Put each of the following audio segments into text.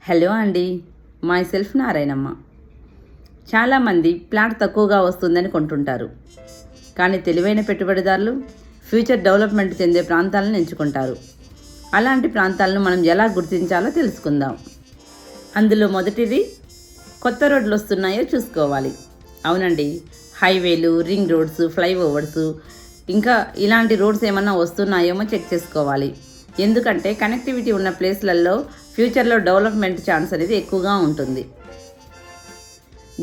Hello అండి, my self Narayanamma. చాలామంది plot తక్కువగా వస్తుందని కొంటుంటారు. కానీ తెలివైన పెట్టుబడిదారులు ఫ్యూచర్ డెవలప్మెంట్ చెందే ప్రాంతాలను ఎంచుకుంటారు. అలాంటి ప్రాంతాలను మనం ఎలా గుర్తించాలో తెలుసుకుందాం. అందులో మొదటిది, కొత్త రోడ్లు వస్తున్నాయో చూసుకోవాలి. అవునండి, హైవేలు, రింగ్ రోడ్స్, ఫ్లైఓవర్స్, ఇంకా ఇలాంటి రోడ్స్ ఏమన్నా వస్తున్నాయేమో చెక్ చేసుకోవాలి. ఎందుకంటే కనెక్టివిటీ ఉన్న ప్లేస్లలో ఫ్యూచర్లో డెవలప్మెంట్ ఛాన్స్ అనేది ఎక్కువగా ఉంటుంది.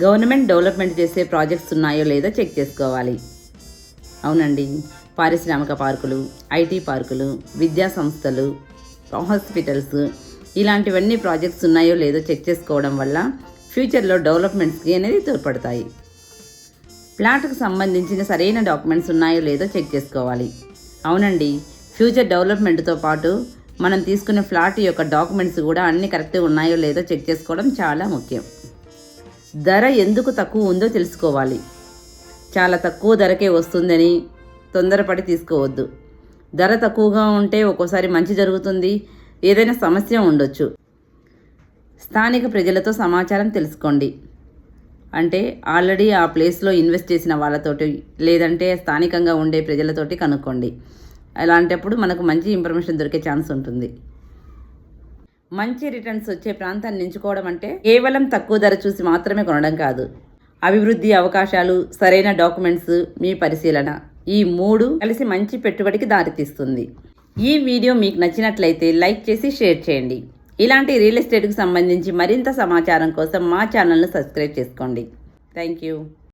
గవర్నమెంట్ డెవలప్మెంట్ చేసే ప్రాజెక్ట్స్ ఉన్నాయో లేదో చెక్ చేసుకోవాలి. అవునండి, పారిశ్రామిక పార్కులు, ఐటీ పార్కులు, విద్యా సంస్థలు, హాస్పిటల్స్, ఇలాంటివన్నీ ప్రాజెక్ట్స్ ఉన్నాయో లేదో చెక్ చేసుకోవడం వల్ల ఫ్యూచర్లో డెవలప్మెంట్స్కి అనేది తోడ్పడతాయి. ప్లాట్కు సంబంధించిన సరైన డాక్యుమెంట్స్ ఉన్నాయో లేదో చెక్ చేసుకోవాలి. అవునండి, ఫ్యూచర్ డెవలప్మెంట్తో పాటు మనం తీసుకునే ఫ్లాట్ యొక్క డాక్యుమెంట్స్ కూడా అన్నీ కరెక్ట్గా ఉన్నాయో లేదో చెక్ చేసుకోవడం చాలా ముఖ్యం. ధర ఎందుకు తక్కువ ఉందో తెలుసుకోవాలి. చాలా తక్కువ ధరకే వస్తుందని తొందరపడి తీసుకోవద్దు. ధర తక్కువగా ఉంటే ఒక్కోసారి మంచి జరుగుతుంది, ఏదైనా సమస్య ఉండొచ్చు. స్థానిక ప్రజలతో సమాచారం తెలుసుకోండి. అంటే ఆల్రెడీ ఆ ప్లేస్లో ఇన్వెస్ట్ చేసిన వాళ్ళతోటి, లేదంటే స్థానికంగా ఉండే ప్రజలతోటి కనుక్కోండి. అలాంటప్పుడు మనకు మంచి ఇన్ఫర్మేషన్ దొరికే ఛాన్స్ ఉంటుంది. మంచి రిటర్న్స్ వచ్చే ప్రాంతాన్ని ఎంచుకోవడం అంటే కేవలం తక్కువ ధర చూసి మాత్రమే కొనడం కాదు. అభివృద్ధి అవకాశాలు, సరైన డాక్యుమెంట్స్, మీ పరిశీలన, ఈ 3 కలిసి మంచి పెట్టుబడికి దారితీస్తుంది. ఈ వీడియో మీకు నచ్చినట్లయితే లైక్ చేసి షేర్ చేయండి. ఇలాంటి రియల్ ఎస్టేట్కి సంబంధించి మరింత సమాచారం కోసం మా ఛానల్ను సబ్స్క్రైబ్ చేసుకోండి. Thank you.